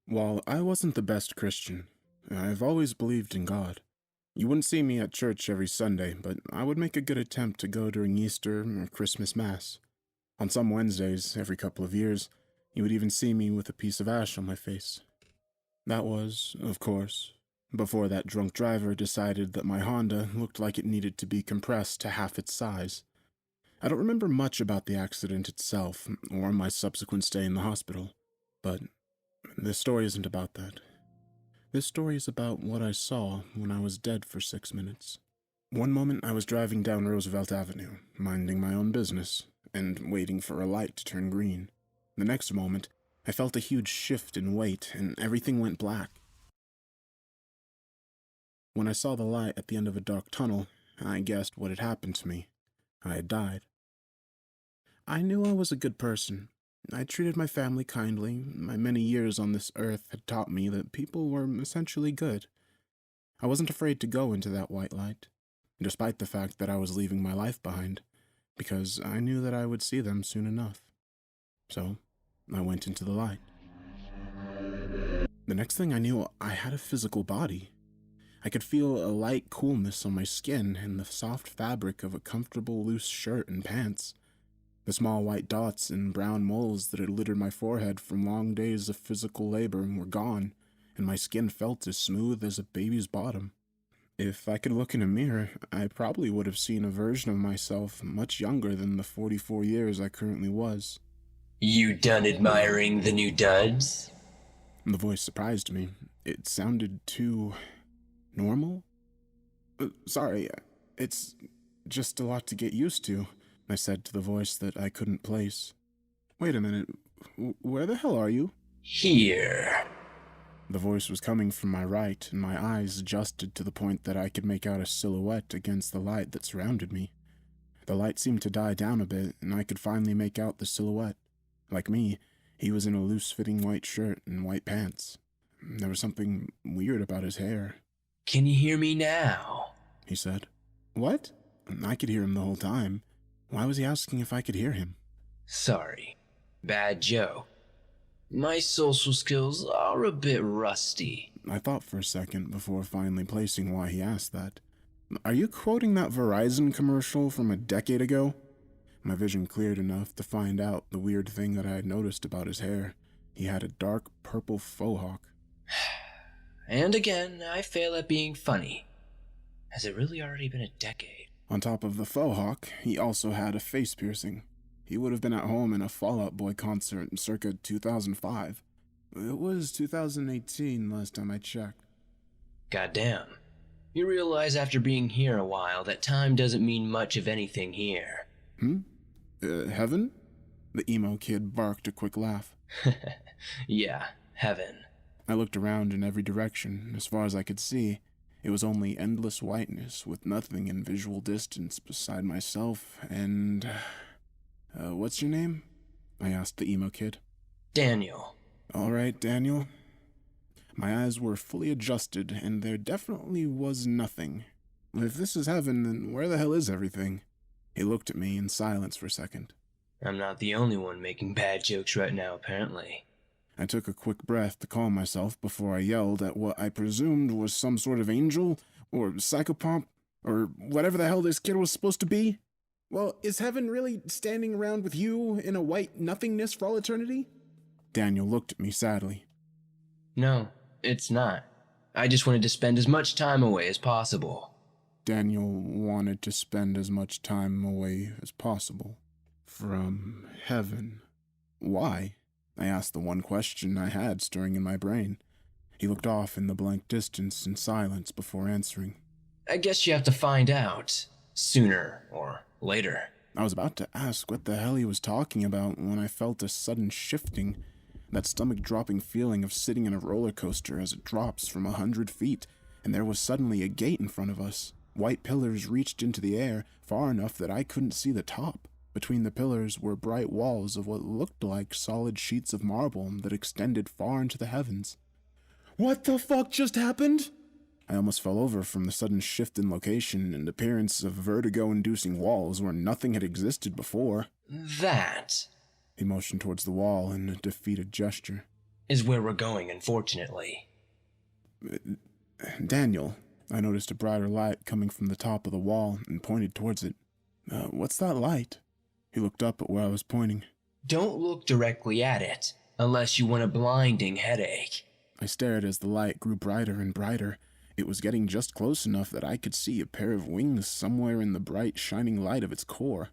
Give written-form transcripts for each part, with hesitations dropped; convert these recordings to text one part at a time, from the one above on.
While I wasn't the best Christian, I've always believed in God. You wouldn't see me at church every Sunday, but I would make a good attempt to go during Easter or Christmas Mass. On some Wednesdays, every couple of years, you would even see me with a piece of ash on my face. That was, of course, before that drunk driver decided that my Honda looked like it needed to be compressed to half its size. I don't remember much about the accident itself, or my subsequent stay in the hospital, but this story isn't about that. This story is about what I saw when I was dead for 6 minutes. One moment I was driving down Roosevelt Avenue, minding my own business, and waiting for a light to turn green. The next moment, I felt a huge shift in weight, and everything went black. When I saw the light at the end of a dark tunnel, I guessed what had happened to me. I had died. I knew I was a good person. I treated my family kindly. My many years on this earth had taught me that people were essentially good. I wasn't afraid to go into that white light, despite the fact that I was leaving my life behind, because I knew that I would see them soon enough. So, I went into the light. The next thing I knew, I had a physical body. I could feel a light coolness on my skin and the soft fabric of a comfortable loose shirt and pants. The small white dots and brown moles that had littered my forehead from long days of physical labor were gone, and my skin felt as smooth as a baby's bottom. If I could look in a mirror, I probably would have seen a version of myself much younger than the 44 years I currently was. You done admiring the new duds? The voice surprised me. It sounded too normal? Sorry, it's just a lot to get used to, I said to the voice that I couldn't place. Wait a minute, where the hell are you? Here. The voice was coming from my right, and my eyes adjusted to the point that I could make out a silhouette against the light that surrounded me. The light seemed to die down a bit, and I could finally make out the silhouette. Like me, he was in a loose-fitting white shirt and white pants. There was something weird about his hair. Can you hear me now? He said. What? I could hear him the whole time. Why was he asking if I could hear him? Sorry. Bad joke. My social skills are a bit rusty. I thought for a second before finally placing why he asked that. Are you quoting that Verizon commercial from a decade ago? My vision cleared enough to find out the weird thing that I had noticed about his hair. He had a dark purple faux hawk. And again, I fail at being funny. Has it really already been a decade? On top of the faux hawk, he also had a face piercing. He would have been at home in a Fall Out Boy concert circa 2005. It was 2018 last time I checked. Goddamn. You realize after being here a while that time doesn't mean much of anything here. Heaven? The emo kid barked a quick laugh. Yeah, heaven. I looked around in every direction. As far as I could see, it was only endless whiteness with nothing in visual distance beside myself and... what's your name? I asked the emo kid. Daniel. All right, Daniel. My eyes were fully adjusted, and there definitely was nothing. If this is heaven, then where the hell is everything? He looked at me in silence for a second. I'm not the only one making bad jokes right now, apparently. I took a quick breath to calm myself before I yelled at what I presumed was some sort of angel, or psychopomp, or whatever the hell this kid was supposed to be. Well, is heaven really standing around with you in a white nothingness for all eternity? Daniel looked at me sadly. No, it's not. I just wanted to spend as much time away as possible. Daniel wanted to spend as much time away as possible. From heaven. Why? I asked the one question I had stirring in my brain. He looked off in the blank distance in silence before answering. I guess you have to find out. Sooner or later. I was about to ask what the hell he was talking about when I felt a sudden shifting, that stomach-dropping feeling of sitting in a roller coaster as it drops from 100 feet, and there was suddenly a gate in front of us. White pillars reached into the air, far enough that I couldn't see the top. Between the pillars were bright walls of what looked like solid sheets of marble that extended far into the heavens. What the fuck just happened? I almost fell over from the sudden shift in location and appearance of vertigo-inducing walls where nothing had existed before. That. He motioned towards the wall in a defeated gesture. is where we're going, unfortunately. Daniel, I noticed a brighter light coming from the top of the wall and pointed towards it. What's that light? He looked up at where I was pointing. Don't look directly at it, unless you want a blinding headache. I stared as the light grew brighter and brighter. It was getting just close enough that I could see a pair of wings somewhere in the bright, shining light of its core.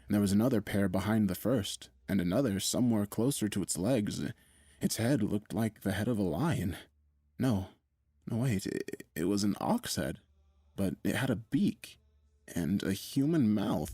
And there was another pair behind the first, and another somewhere closer to its legs. Its head looked like the head of a lion. No, wait, it was an ox head, but it had a beak and a human mouth.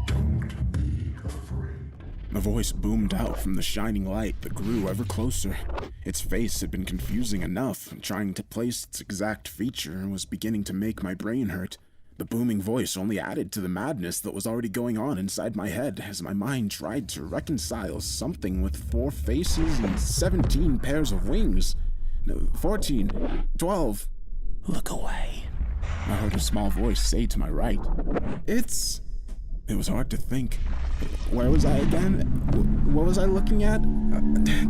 Don't be afraid. A voice boomed out from the shining light that grew ever closer. Its face had been confusing enough, and trying to place its exact feature was beginning to make my brain hurt. The booming voice only added to the madness that was already going on inside my head as my mind tried to reconcile something with 4 faces and 17 pairs of wings. No, 14, 12. Look away. I heard a small voice say to my right. It was hard to think. Where was I again? What was I looking at?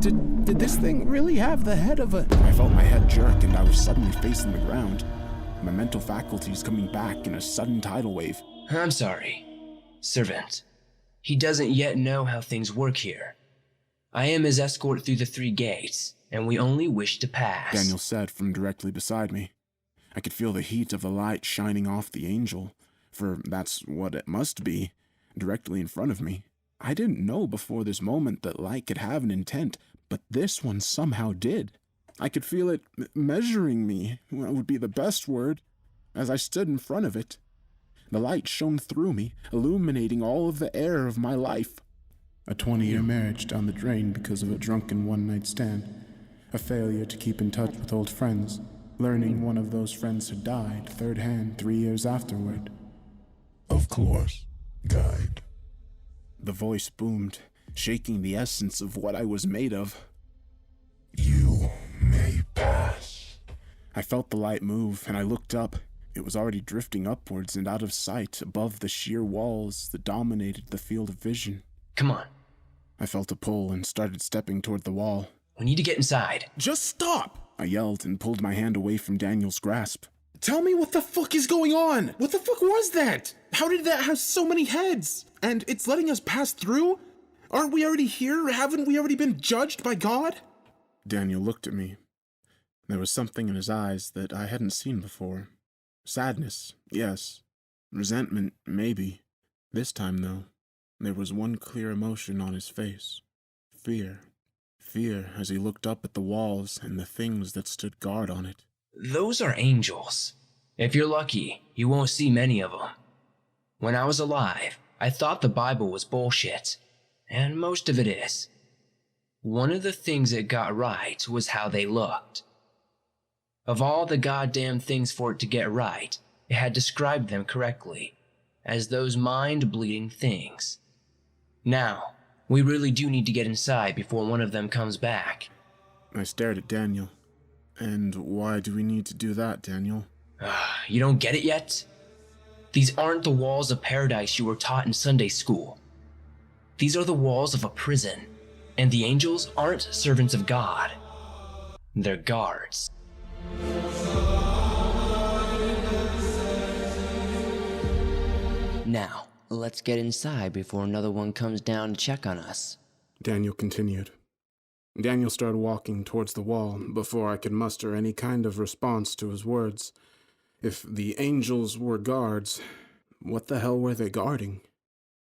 Did this thing really have the head of a... I felt my head jerk and I was suddenly facing the ground. My mental faculties coming back in a sudden tidal wave. I'm sorry, servant. He doesn't yet know how things work here. I am his escort through the 3 gates, and we only wish to pass. Daniel said from directly beside me. I could feel the heat of the light shining off the angel, for that's what it must be, directly in front of me. I didn't know before this moment that light could have an intent, but this one somehow did. I could feel it measuring me, would be the best word, as I stood in front of it. The light shone through me, illuminating all of the air of my life. A 20-year marriage down the drain because of a drunken one-night stand. A failure to keep in touch with old friends. Learning one of those friends had died, third hand, 3 years afterward. Of course, guide. The voice boomed, shaking the essence of what I was made of. You may pass. I felt the light move, and I looked up. It was already drifting upwards and out of sight above the sheer walls that dominated the field of vision. Come on. I felt a pull and started stepping toward the wall. We need to get inside. Just stop! I yelled and pulled my hand away from Daniel's grasp. Tell me what the fuck is going on? What the fuck was that? How did that have so many heads? And it's letting us pass through? Aren't we already here? Haven't we already been judged by God? Daniel looked at me. There was something in his eyes that I hadn't seen before. Sadness, yes. Resentment, maybe. This time, though, there was one clear emotion on his face. Fear. Fear as he looked up at the walls and the things that stood guard on it. Those are angels. If you're lucky, you won't see many of them. When I was alive, I thought the Bible was bullshit, and most of it is. One of the things it got right was how they looked. Of all the goddamn things for it to get right, it had described them correctly, as those mind-bleeding things. Now, we really do need to get inside before one of them comes back. I stared at Daniel. And why do we need to do that, Daniel? You don't get it yet? These aren't the walls of paradise you were taught in Sunday school. These are the walls of a prison, and the angels aren't servants of God. They're guards. Now, let's get inside before another one comes down to check on us. Daniel continued. Daniel started walking towards the wall before I could muster any kind of response to his words. If the angels were guards, what the hell were they guarding?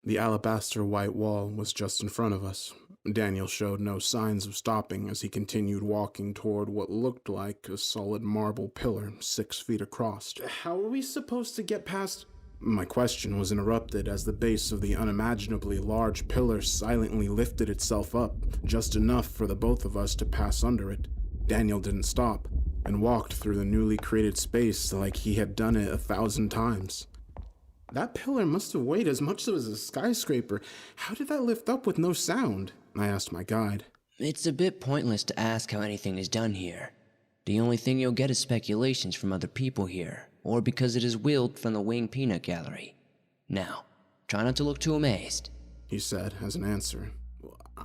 The alabaster white wall was just in front of us. Daniel showed no signs of stopping as he continued walking toward what looked like a solid marble pillar 6 feet across. How are we supposed to get past... My question was interrupted as the base of the unimaginably large pillar silently lifted itself up, just enough for the both of us to pass under it. Daniel didn't stop, and walked through the newly created space like he had done it 1,000 times. That pillar must have weighed as much as a skyscraper. How did that lift up with no sound? I asked my guide. It's a bit pointless to ask how anything is done here. The only thing you'll get is speculations from other people here, or because it is willed from the Wing Peanut Gallery. Now, try not to look too amazed, he said as an answer.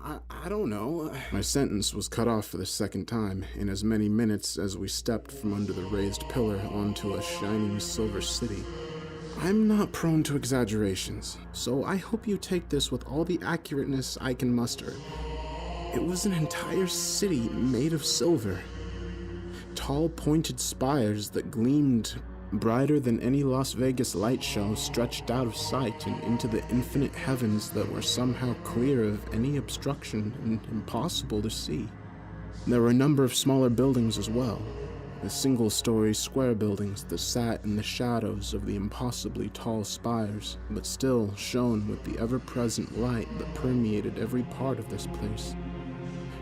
I don't know. My sentence was cut off for the second time in as many minutes as we stepped from under the raised pillar onto a shining silver city. I'm not prone to exaggerations, so I hope you take this with all the accurateness I can muster. It was an entire city made of silver. Tall, pointed spires that gleamed brighter than any Las Vegas light show stretched out of sight and into the infinite heavens that were somehow clear of any obstruction and impossible to see. There were a number of smaller buildings as well, the single-story square buildings that sat in the shadows of the impossibly tall spires, but still shone with the ever-present light that permeated every part of this place.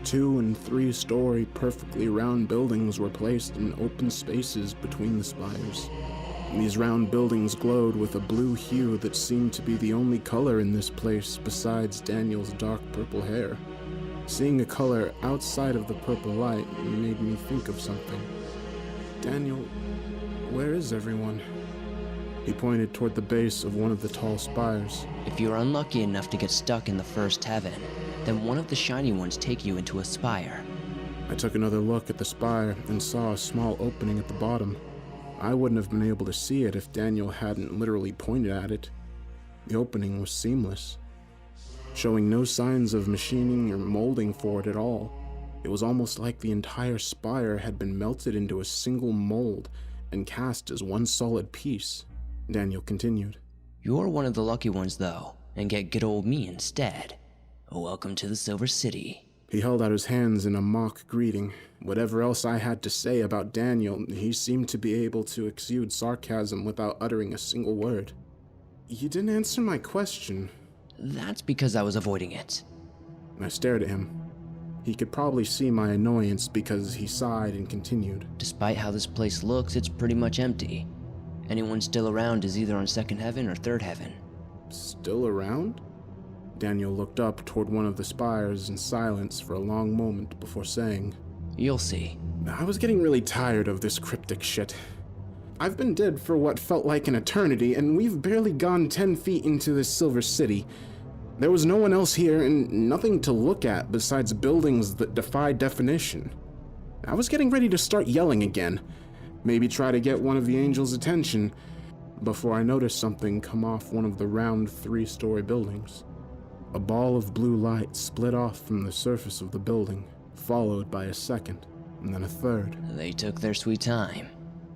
2- and 3-story perfectly round buildings were placed in open spaces between the spires. These round buildings glowed with a blue hue that seemed to be the only color in this place besides Daniel's dark purple hair. Seeing a color outside of the purple light made me think of something. Daniel, where is everyone? He pointed toward the base of one of the tall spires. If you're unlucky enough to get stuck in the first heaven, then one of the shiny ones take you into a spire. I took another look at the spire and saw a small opening at the bottom. I wouldn't have been able to see it if Daniel hadn't literally pointed at it. The opening was seamless, showing no signs of machining or molding for it at all. It was almost like the entire spire had been melted into a single mold and cast as one solid piece. Daniel continued. You're one of the lucky ones, though, and get good old me instead. Welcome to the Silver City. He held out his hands in a mock greeting. Whatever else I had to say about Daniel, he seemed to be able to exude sarcasm without uttering a single word. You didn't answer my question. That's because I was avoiding it. I stared at him. He could probably see my annoyance because he sighed and continued. Despite how this place looks, it's pretty much empty. Anyone still around is either on second heaven or third heaven. Still around? Daniel looked up toward one of the spires in silence for a long moment before saying, You'll see. I was getting really tired of this cryptic shit. I've been dead for what felt like an eternity, and we've barely gone 10 feet into this Silver City. There was no one else here and nothing to look at besides buildings that defy definition. I was getting ready to start yelling again, maybe try to get one of the angels' attention, before I noticed something come off one of the round 3-story buildings. A ball of blue light split off from the surface of the building, followed by a second, and then a third. They took their sweet time,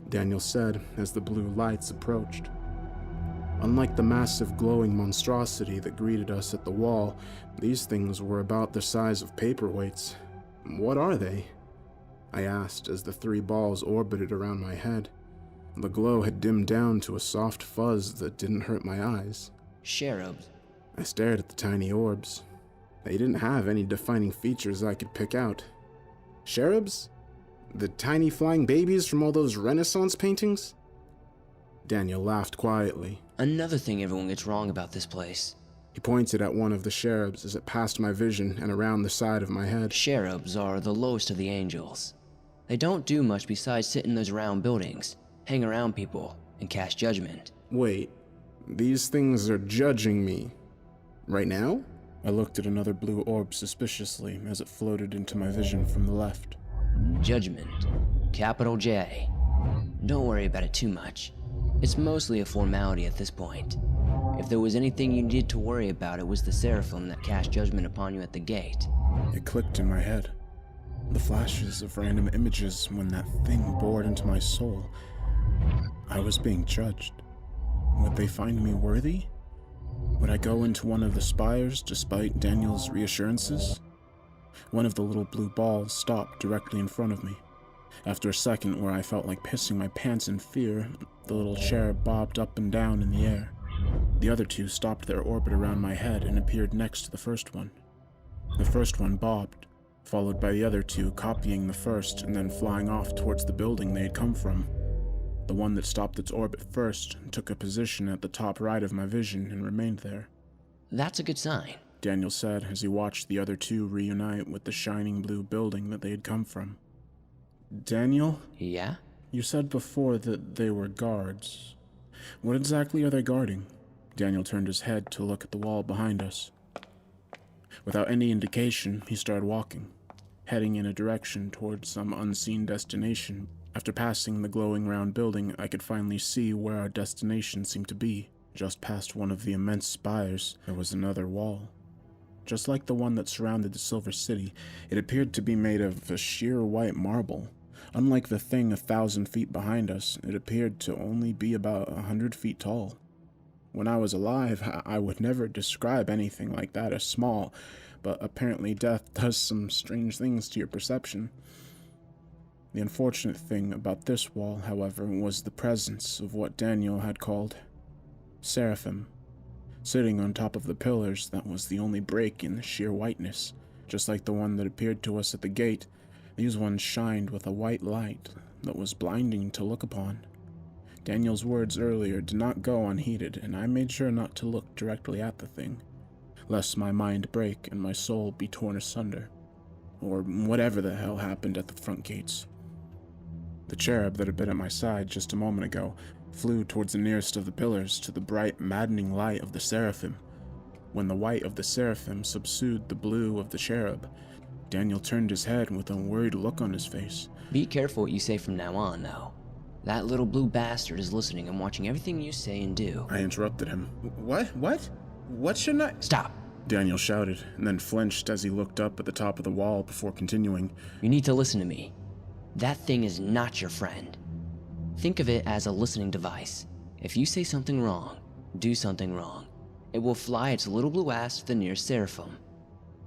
Daniel said as the blue lights approached. Unlike the massive glowing monstrosity that greeted us at the wall, these things were about the size of paperweights. What are they? I asked as the 3 balls orbited around my head. The glow had dimmed down to a soft fuzz that didn't hurt my eyes. Cherubs. I stared at the tiny orbs. They didn't have any defining features I could pick out. Cherubs? The tiny flying babies from all those Renaissance paintings? Daniel laughed quietly. Another thing everyone gets wrong about this place. He pointed at one of the cherubs as it passed my vision and around the side of my head. Cherubs are the lowest of the angels. They don't do much besides sit in those round buildings, hang around people, and cast judgment. Wait, these things are judging me. Right now? I looked at another blue orb suspiciously as it floated into my vision from the left. Judgment. Capital J. Don't worry about it too much. It's mostly a formality at this point. If there was anything you needed to worry about, it was the seraphim that cast judgment upon you at the gate. It clicked in my head. The flashes of random images when that thing bored into my soul. I was being judged. Would they find me worthy? Would I go into one of the spires despite Daniel's reassurances? One of the little blue balls stopped directly in front of me. After a second where I felt like pissing my pants in fear, the little cherub bobbed up and down in the air. The other 2 stopped their orbit around my head and appeared next to the first one. The first one bobbed, followed by the other 2 copying the first and then flying off towards the building they had come from. The one that stopped its orbit first took a position at the top right of my vision and remained there. That's a good sign, Daniel said as he watched the other 2 reunite with the shining blue building that they had come from. Daniel? Yeah? You said before that they were guards. What exactly are they guarding? Daniel turned his head to look at the wall behind us. Without any indication, he started walking, heading in a direction towards some unseen destination. After passing the glowing round building, I could finally see where our destination seemed to be. Just past one of the immense spires, there was another wall. Just like the one that surrounded the Silver City, it appeared to be made of a sheer white marble. Unlike the thing 1,000 feet behind us, it appeared to only be about 100 feet tall. When I was alive, I would never describe anything like that as small, but apparently death does some strange things to your perception. The unfortunate thing about this wall, however, was the presence of what Daniel had called seraphim. Sitting on top of the pillars, that was the only break in the sheer whiteness. Just like the one that appeared to us at the gate, these ones shined with a white light that was blinding to look upon. Daniel's words earlier did not go unheeded, and I made sure not to look directly at the thing, lest my mind break and my soul be torn asunder, or whatever the hell happened at the front gates. The cherub that had been at my side just a moment ago flew towards the nearest of the pillars to the bright, maddening light of the seraphim. When the white of the seraphim subsumed the blue of the cherub, Daniel turned his head with a worried look on his face. Be careful what you say from now on, though. That little blue bastard is listening and watching everything you say and do. I interrupted him. What? What shouldn't I? Stop! Daniel shouted, and then flinched as he looked up at the top of the wall before continuing. You need to listen to me. That thing is not your friend. Think of it as a listening device. If you say something wrong, do something wrong, it will fly its little blue ass to the nearest seraphim.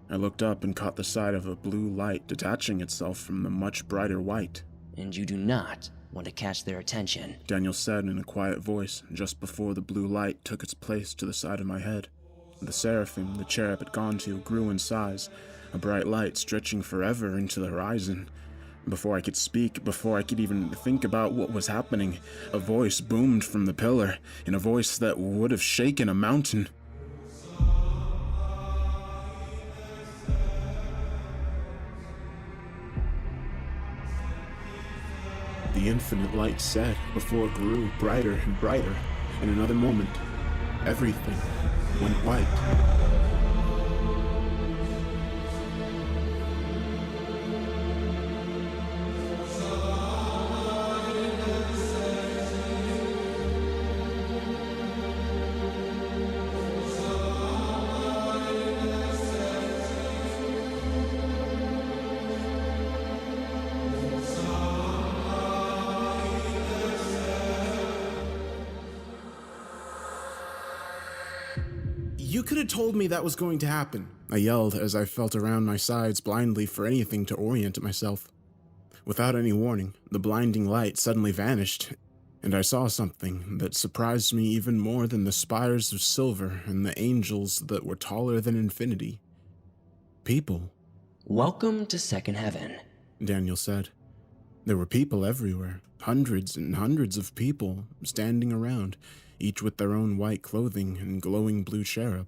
I looked up and caught the sight of a blue light detaching itself from the much brighter white. And you do not want to catch their attention, Daniel said in a quiet voice just before the blue light took its place to the side of my head. The seraphim the cherub had gone to grew in size, a bright light stretching forever into the horizon. Before I could speak, before I could even think about what was happening, a voice boomed from the pillar, in a voice that would have shaken a mountain. The infinite light said before it grew brighter and brighter. In another moment, everything went white. You could have told me that was going to happen. I yelled as I felt around my sides blindly for anything to orient myself. Without any warning, the blinding light suddenly vanished, and I saw something that surprised me even more than the spires of silver and the angels that were taller than infinity. People. Welcome to Second Heaven, Daniel said. There were people everywhere, hundreds and hundreds of people standing around, each with their own white clothing and glowing blue cherub.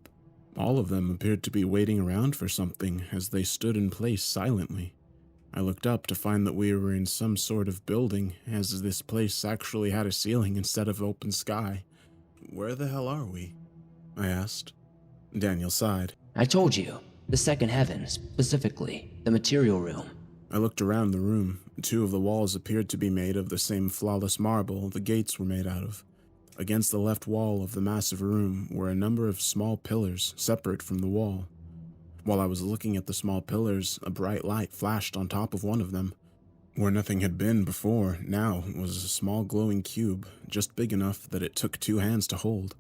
All of them appeared to be waiting around for something as they stood in place silently. I looked up to find that we were in some sort of building, as this place actually had a ceiling instead of open sky. Where the hell are we? I asked. Daniel sighed. I told you, the Second Heaven, specifically, the material room. I looked around the room. Two of the walls appeared to be made of the same flawless marble the gates were made out of. Against the left wall of the massive room were a number of small pillars separate from the wall. While I was looking at the small pillars, a bright light flashed on top of one of them. Where nothing had been before, now was a small glowing cube, just big enough that it took 2 hands to hold.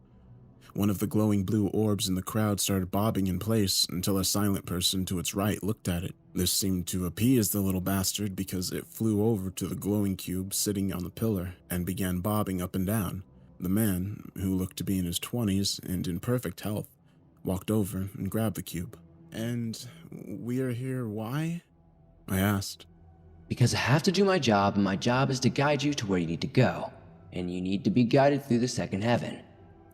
One of the glowing blue orbs in the crowd started bobbing in place until a silent person to its right looked at it. This seemed to appease the little bastard because it flew over to the glowing cube sitting on the pillar and began bobbing up and down. The man, who looked to be in his 20s and in perfect health, walked over and grabbed the cube. And we are here why? I asked. Because I have to do my job, and my job is to guide you to where you need to go. And you need to be guided through the Second Heaven.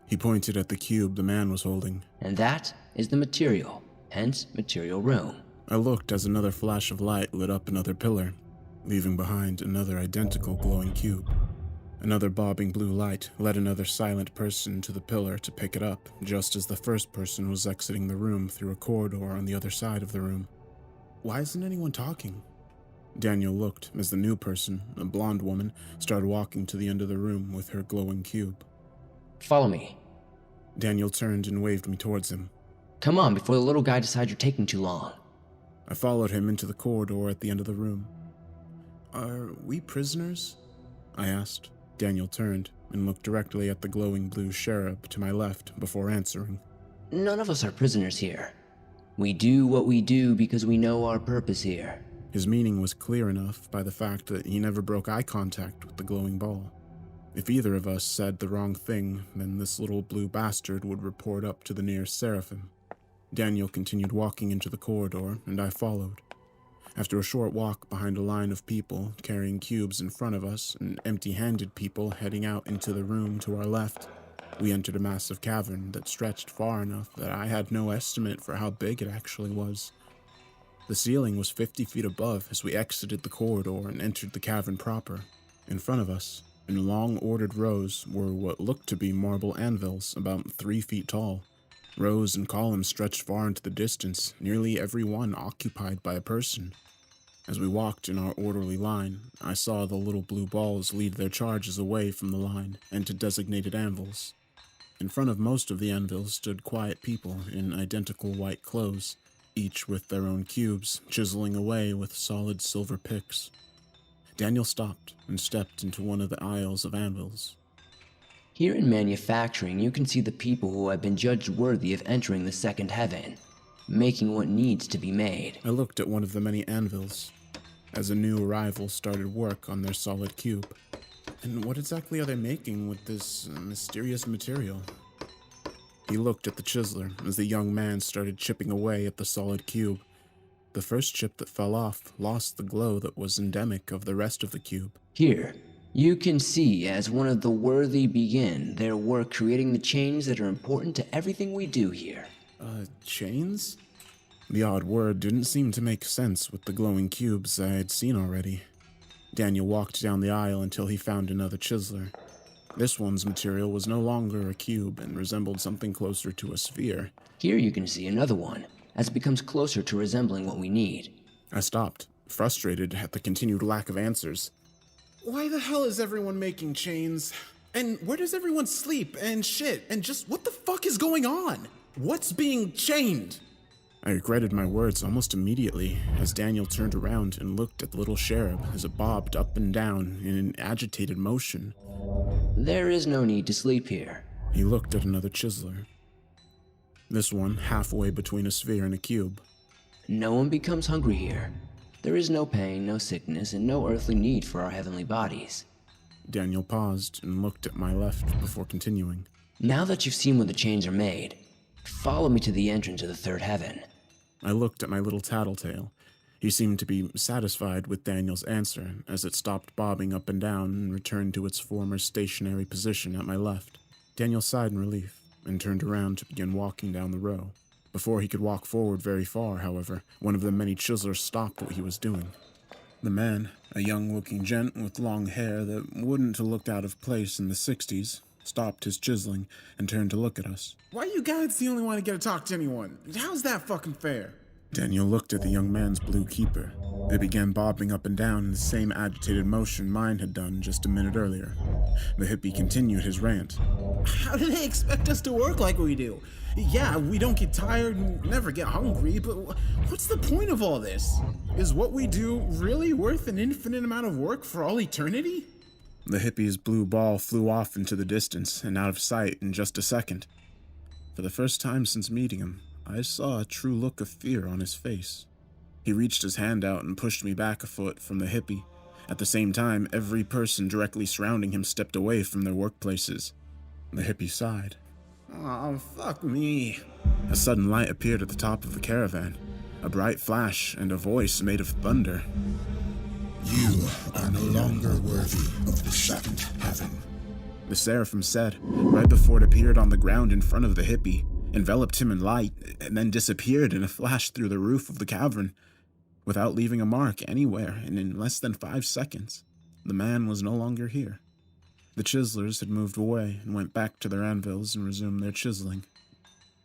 He pointed at the cube the man was holding. And that is the material, hence material room. I looked as another flash of light lit up another pillar, leaving behind another identical glowing cube. Another bobbing blue light led another silent person to the pillar to pick it up, just as the first person was exiting the room through a corridor on the other side of the room. Why isn't anyone talking? Daniel looked as the new person, a blonde woman, started walking to the end of the room with her glowing cube. Follow me. Daniel turned and waved me towards him. Come on before the little guy decides you're taking too long. I followed him into the corridor at the end of the room. Are we prisoners? I asked. Daniel turned and looked directly at the glowing blue cherub to my left before answering. None of us are prisoners here. We do what we do because we know our purpose here. His meaning was clear enough by the fact that he never broke eye contact with the glowing ball. If either of us said the wrong thing, then this little blue bastard would report up to the nearest seraphim. Daniel continued walking into the corridor, and I followed. After a short walk behind a line of people carrying cubes in front of us and empty-handed people heading out into the room to our left, we entered a massive cavern that stretched far enough that I had no estimate for how big it actually was. The ceiling was 50 feet above as we exited the corridor and entered the cavern proper. In front of us, in long ordered rows, were what looked to be marble anvils about 3 feet tall. Rows and columns stretched far into the distance, nearly every one occupied by a person. As we walked in our orderly line, I saw the little blue balls lead their charges away from the line and to designated anvils. In front of most of the anvils stood quiet people in identical white clothes, each with their own cubes, chiseling away with solid silver picks. Daniel stopped and stepped into one of the aisles of anvils. Here in manufacturing, you can see the people who have been judged worthy of entering the second heaven, making what needs to be made. I looked at one of the many anvils as a new arrival started work on their solid cube. And what exactly are they making with this mysterious material? He looked at the chiseler as the young man started chipping away at the solid cube. The first chip that fell off lost the glow that was endemic of the rest of the cube. Here, you can see as one of the worthy begin their work creating the change that are important to everything we do here. Chains? The odd word didn't seem to make sense with the glowing cubes I had seen already. Daniel walked down the aisle until he found another chiseler. This one's material was no longer a cube and resembled something closer to a sphere. Here you can see another one, as it becomes closer to resembling what we need. I stopped, frustrated at the continued lack of answers. Why the hell is everyone making chains? And where does everyone sleep and shit? And just what the fuck is going on? What's being chained? I regretted my words almost immediately as Daniel turned around and looked at the little cherub as it bobbed up and down in an agitated motion. There is no need to sleep here. He looked at another chiseler. This one halfway between a sphere and a cube. No one becomes hungry here. There is no pain, no sickness, and no earthly need for our heavenly bodies. Daniel paused and looked at my left before continuing. Now that you've seen where the chains are made, follow me to the entrance of the third heaven. I looked at my little tattletale. He seemed to be satisfied with Daniel's answer as it stopped bobbing up and down and returned to its former stationary position at my left. Daniel sighed in relief and turned around to begin walking down the row. Before he could walk forward very far, however, one of the many chiselers stopped what he was doing. The man, a young-looking gent with long hair that wouldn't have looked out of place in the 60s, stopped his chiseling and turned to look at us. Why you guys the only one to get to talk to anyone? How's that fucking fair? Daniel looked at the young man's blue keeper. It began bobbing up and down in the same agitated motion mine had done just a minute earlier. The hippie continued his rant. How do they expect us to work like we do? Yeah, we don't get tired and never get hungry, but what's the point of all this? Is what we do really worth an infinite amount of work for all eternity? The hippie's blue ball flew off into the distance and out of sight in just a second. For the first time since meeting him, I saw a true look of fear on his face. He reached his hand out and pushed me back a foot from the hippie. At the same time, every person directly surrounding him stepped away from their workplaces. The hippie sighed. Oh, fuck me. A sudden light appeared at the top of the caravan, a bright flash and a voice made of thunder. You are no longer worthy of the second heaven. The seraphim said, right before it appeared on the ground in front of the hippie, enveloped him in light, and then disappeared in a flash through the roof of the cavern, without leaving a mark anywhere, and in less than 5 seconds. The man was no longer here. The chiselers had moved away and went back to their anvils and resumed their chiseling.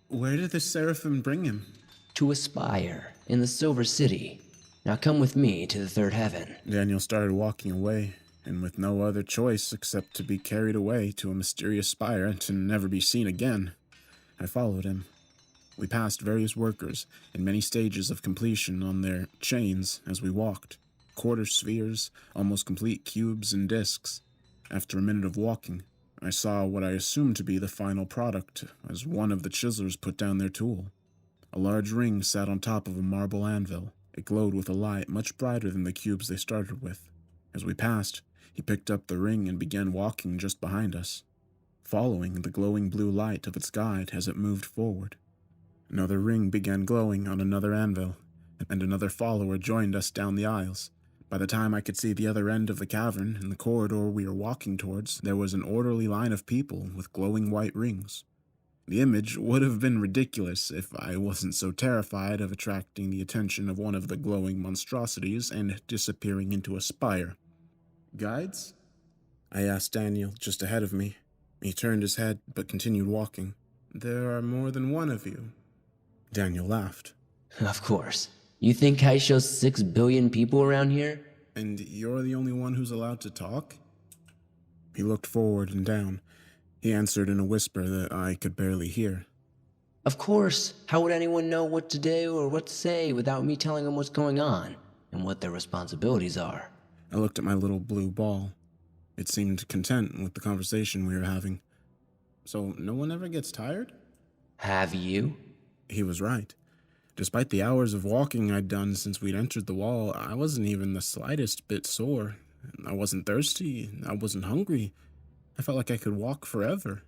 Where did the seraphim bring him? To a spire in the Silver City. Now come with me to the third heaven. Daniel started walking away, and with no other choice except to be carried away to a mysterious spire to never be seen again, I followed him. We passed various workers in many stages of completion on their chains as we walked. Quarter spheres, almost complete cubes and discs. After a minute of walking, I saw what I assumed to be the final product as one of the chiselers put down their tool. A large ring sat on top of a marble anvil. It glowed with a light much brighter than the cubes they started with. As we passed, he picked up the ring and began walking just behind us, following the glowing blue light of its guide as it moved forward. Another ring began glowing on another anvil, and another follower joined us down the aisles. By the time I could see the other end of the cavern and the corridor we were walking towards, there was an orderly line of people with glowing white rings. The image would have been ridiculous if I wasn't so terrified of attracting the attention of one of the glowing monstrosities and disappearing into a spire. Guides? I asked Daniel just ahead of me. He turned his head but continued walking. There are more than one of you. Daniel laughed. Of course. You think I show 6 billion people around here? And you're the only one who's allowed to talk? He looked forward and down. He answered in a whisper that I could barely hear. Of course. How would anyone know what to do or what to say without me telling them what's going on and what their responsibilities are? I looked at my little blue ball. It seemed content with the conversation we were having. So no one ever gets tired? Have you? He was right. Despite the hours of walking I'd done since we'd entered the wall, I wasn't even the slightest bit sore. I wasn't thirsty. I wasn't hungry. I felt like I could walk forever.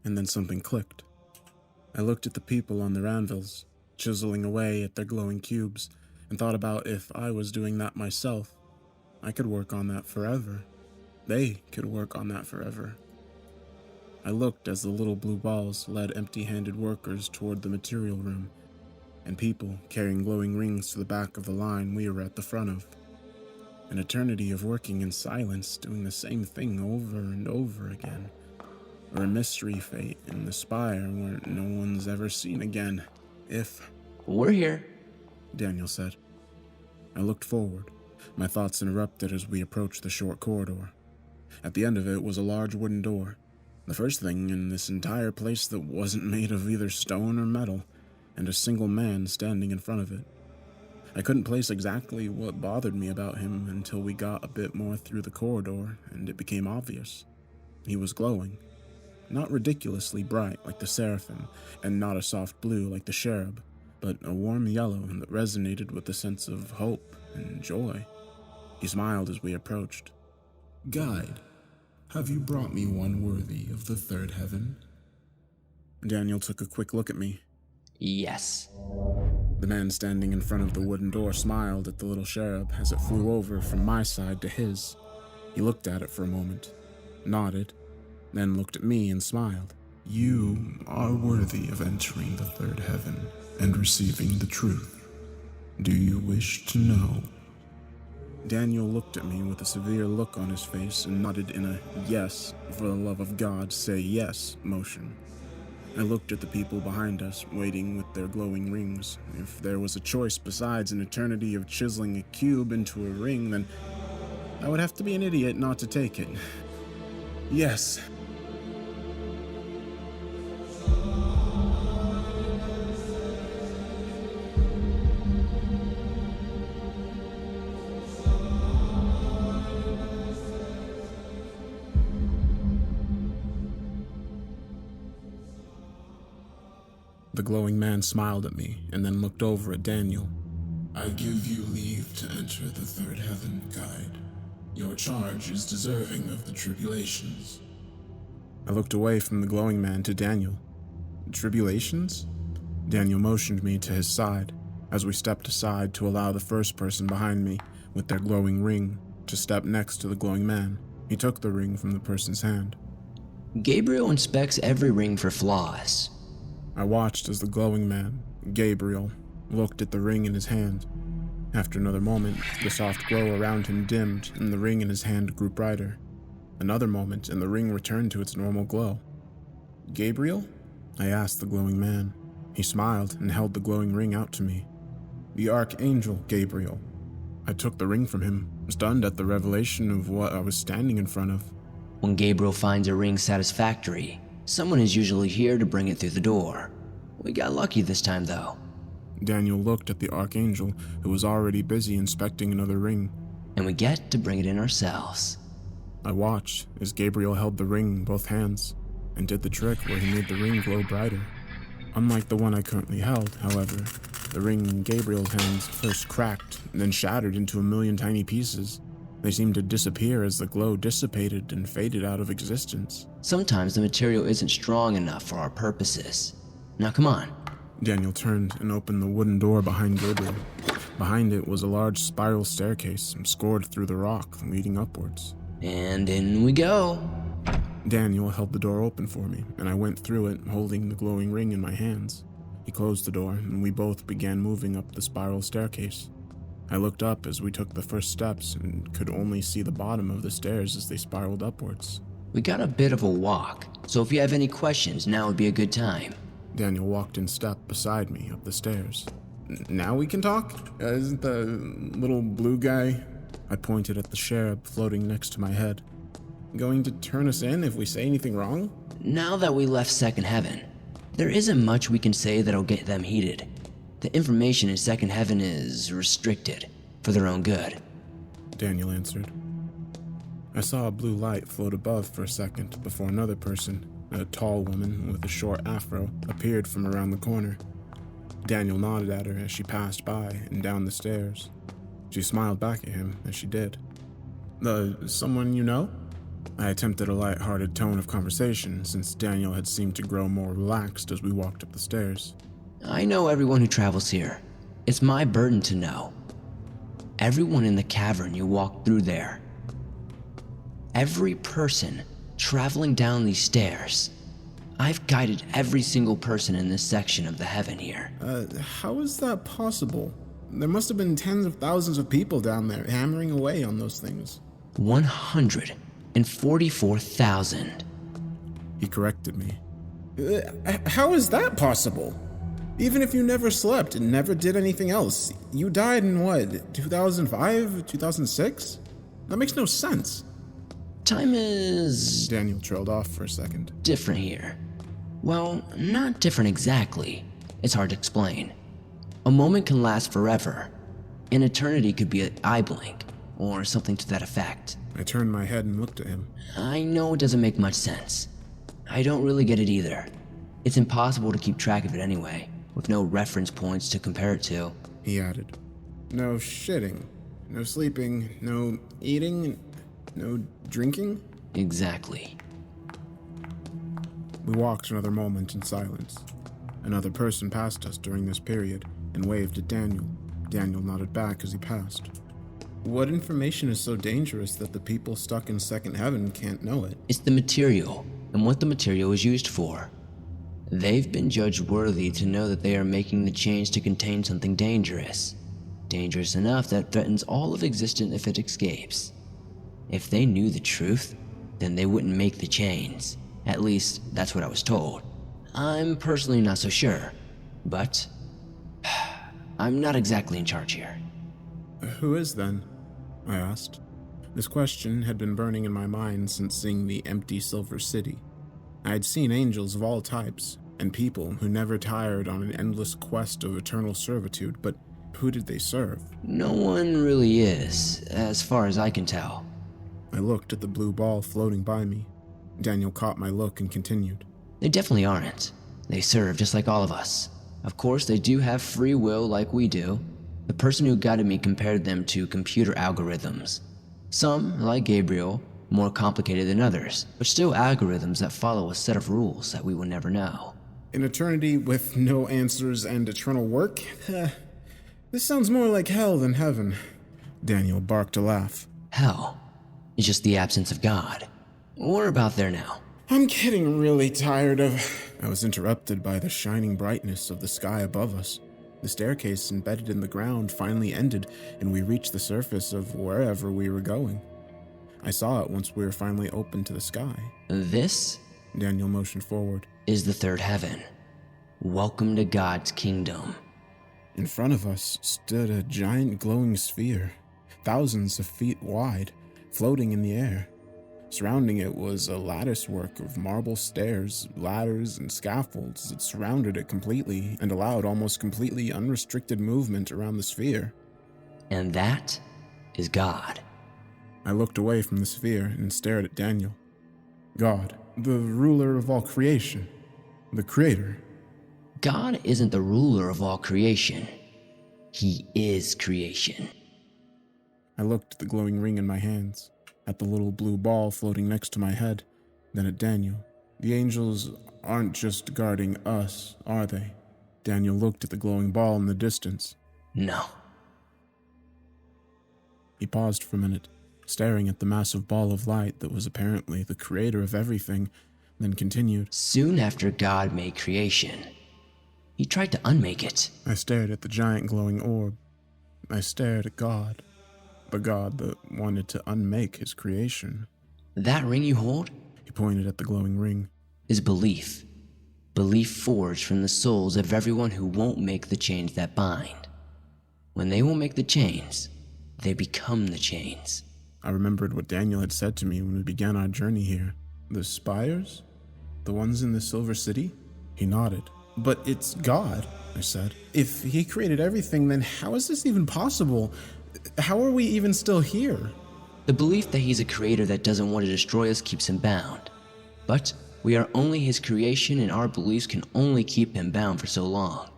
And then something clicked. I looked at the people on their anvils, chiseling away at their glowing cubes, and thought about if I was doing that myself. I could work on that forever. They could work on that forever. I looked as the little blue balls led empty-handed workers toward the material room, and people carrying glowing rings to the back of the line we were at the front of. An eternity of working in silence, doing the same thing over and over again. Or a mystery fate in the spire where no one's ever seen again. If... We're here, Daniel said. I looked forward, my thoughts interrupted as we approached the short corridor. At the end of it was a large wooden door. The first thing in this entire place that wasn't made of either stone or metal, and a single man standing in front of it. I couldn't place exactly what bothered me about him until we got a bit more through the corridor, and it became obvious. He was glowing. Not ridiculously bright like the seraphim, and not a soft blue like the cherub, but a warm yellow that resonated with a sense of hope and joy. He smiled as we approached. Guide, have you brought me one worthy of the third heaven? Daniel took a quick look at me. Yes. The man standing in front of the wooden door smiled at the little cherub as it flew over from my side to his. He looked at it for a moment, nodded, then looked at me and smiled. You are worthy of entering the third heaven and receiving the truth. Do you wish to know? Daniel looked at me with a severe look on his face and nodded in a yes, for the love of God, say yes motion. I looked at the people behind us, waiting with their glowing rings. If there was a choice besides an eternity of chiseling a cube into a ring, then I would have to be an idiot not to take it. Yes. The glowing man smiled at me and then looked over at Daniel. I give you leave to enter the third heaven, guide. Your charge is deserving of the tribulations. I looked away from the glowing man to Daniel. Tribulations? Daniel motioned me to his side as we stepped aside to allow the first person behind me with their glowing ring to step next to the glowing man. He took the ring from the person's hand. Gabriel inspects every ring for flaws. I watched as the glowing man, Gabriel, looked at the ring in his hand, After another moment, the soft glow around him dimmed and the ring in his hand grew brighter. Another moment and the ring returned to its normal glow. "Gabriel?" I asked the glowing man. He smiled and held the glowing ring out to me. "The Archangel Gabriel." I took the ring from him, stunned at the revelation of what I was standing in front of. When Gabriel finds a ring satisfactory, someone is usually here to bring it through the door. We got lucky this time, though. Daniel looked at the Archangel, who was already busy inspecting another ring. And we get to bring it in ourselves. I watched as Gabriel held the ring in both hands and did the trick where he made the ring glow brighter. Unlike the one I currently held, however, the ring in Gabriel's hands first cracked and then shattered into a million tiny pieces. They seemed to disappear as the glow dissipated and faded out of existence. Sometimes the material isn't strong enough for our purposes. Now come on. Daniel turned and opened the wooden door behind Gabriel. Behind it was a large spiral staircase scored through the rock, leading upwards. And in we go. Daniel held the door open for me, and I went through it, holding the glowing ring in my hands. He closed the door, and we both began moving up the spiral staircase. I looked up as we took the first steps and could only see the bottom of the stairs as they spiraled upwards. We got a bit of a walk, so if you have any questions, now would be a good time. Daniel walked in step beside me up the stairs. "Now we can talk? Isn't the little blue guy," I pointed at the cherub floating next to my head, "going to turn us in if we say anything wrong?" Now that we left Second Heaven, there isn't much we can say that'll get them heated. The information in Second Heaven is restricted for their own good. Daniel answered. I saw a blue light float above for a second before another person, a tall woman with a short afro, appeared from around the corner. Daniel nodded at her as she passed by and down the stairs. She smiled back at him as she did. Someone you know?" I attempted a light-hearted tone of conversation since Daniel had seemed to grow more relaxed as we walked up the stairs. I know everyone who travels here. It's my burden to know. Everyone in the cavern you walk through there. Every person traveling down these stairs. I've guided every single person in this section of the heaven here. How is that possible? There must have been tens of thousands of people down there hammering away on those things. 144,000. He corrected me. How is that possible? Even if you never slept and never did anything else, you died in what, 2005, 2006? That makes no sense. Time is Daniel trailed off for a second. different here. Well, not different exactly. It's hard to explain. A moment can last forever. An eternity could be an eye blink, or something to that effect. I turned my head and looked at him. I know it doesn't make much sense. I don't really get it either. It's impossible to keep track of it anyway, with no reference points to compare it to. He added. No shitting, no sleeping, no eating, no drinking? Exactly. We walked another moment in silence. Another person passed us during this period and waved at Daniel. Daniel nodded back as he passed. What information is so dangerous that the people stuck in Second Heaven can't know it? It's the material, and what the material is used for. They've been judged worthy to know that they are making the change to contain something dangerous. Dangerous enough that threatens all of existence if it escapes. If they knew the truth, then they wouldn't make the chains. At least, that's what I was told. I'm personally not so sure, but I'm not exactly in charge here. Who is then? I asked. This question had been burning in my mind since seeing the empty Silver City. I had seen angels of all types, and people who never tired on an endless quest of eternal servitude, but who did they serve? No one really is, as far as I can tell. I looked at the blue ball floating by me. Daniel caught my look and continued. They definitely aren't. They serve just like all of us. Of course, they do have free will like we do. The person who guided me compared them to computer algorithms. Some, like Gabriel, more complicated than others, but still algorithms that follow a set of rules that we will never know. An eternity with no answers and eternal work? This sounds more like hell than heaven. Daniel barked a laugh. Hell is just the absence of God. We're about there now. I'm getting really tired of... I was interrupted by the shining brightness of the sky above us. The staircase embedded in the ground finally ended, and we reached the surface of wherever we were going. I saw it once we were finally open to the sky. This Daniel motioned forward. is the third heaven. Welcome to God's kingdom. In front of us stood a giant glowing sphere, thousands of feet wide, floating in the air. Surrounding it was a latticework of marble stairs, ladders, and scaffolds that surrounded it completely and allowed almost completely unrestricted movement around the sphere. And that is God. I looked away from the sphere and stared at Daniel. God, the ruler of all creation, the creator. God isn't the ruler of all creation. He is creation. I looked at the glowing ring in my hands, at the little blue ball floating next to my head, then at Daniel. The angels aren't just guarding us, are they? Daniel looked at the glowing ball in the distance. No. He paused for a minute, staring at the massive ball of light that was apparently the creator of everything, then continued. Soon after God made creation, he tried to unmake it. I stared at the giant glowing orb. I stared at God, the God that wanted to unmake his creation. That ring you hold He pointed at the glowing ring. is belief. Belief forged from the souls of everyone who won't make the chains that bind. When they won't make the chains, they become the chains. I remembered what Daniel had said to me when we began our journey here. The spires? The ones in the Silver City? He nodded. But it's God, I said. If he created everything, then how is this even possible? How are we even still here? The belief that he's a creator that doesn't want to destroy us keeps him bound. But we are only his creation, and our beliefs can only keep him bound for so long.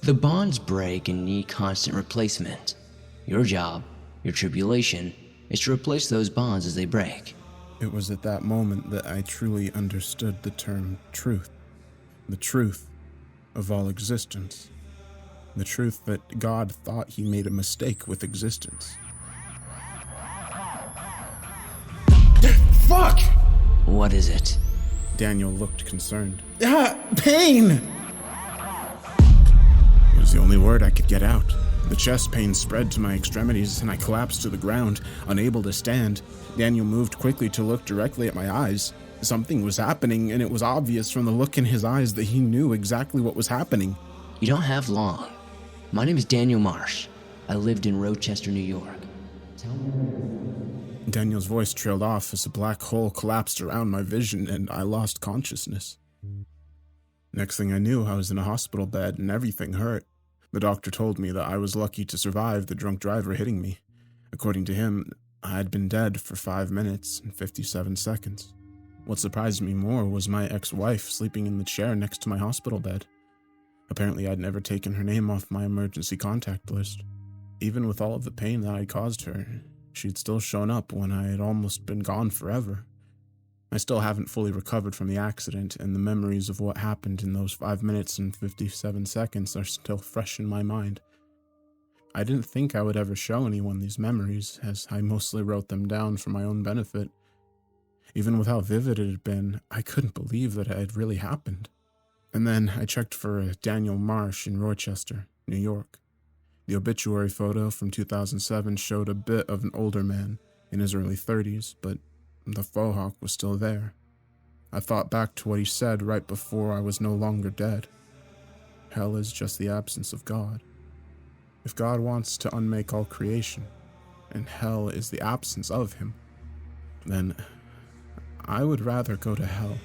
The bonds break and need constant replacement. Your job, your tribulation, is to replace those bonds as they break. It was at that moment that I truly understood the term truth. The truth of all existence. The truth that God thought he made a mistake with existence. Fuck! What is it? Daniel looked concerned. Pain! It was the only word I could get out. The chest pain spread to my extremities and I collapsed to the ground, unable to stand. Daniel moved quickly to look directly at my eyes. Something was happening, and it was obvious from the look in his eyes that he knew exactly what was happening. You don't have long. My name is Daniel Marsh. I lived in Rochester, New York. Tell me. Daniel's voice trailed off as a black hole collapsed around my vision and I lost consciousness. Next thing I knew, I was in a hospital bed and everything hurt. The doctor told me that I was lucky to survive the drunk driver hitting me. According to him, I had been dead for 5 minutes and 57 seconds. What surprised me more was my ex-wife sleeping in the chair next to my hospital bed. Apparently, I'd never taken her name off my emergency contact list. Even with all of the pain that I'd caused her, she'd still shown up when I had almost been gone forever. I still haven't fully recovered from the accident, and the memories of what happened in those 5 minutes and 57 seconds are still fresh in my mind. I didn't think I would ever show anyone these memories, as I mostly wrote them down for my own benefit. Even with how vivid it had been, I couldn't believe that it had really happened. And then I checked for a Daniel Marsh in Rochester, New York. The obituary photo from 2007 showed a bit of an older man, in his early 30s, but the faux hawk was still there. I thought back to what he said right before I was no longer dead. Hell is just the absence of God. If God wants to unmake all creation, and hell is the absence of him, then I would rather go to hell.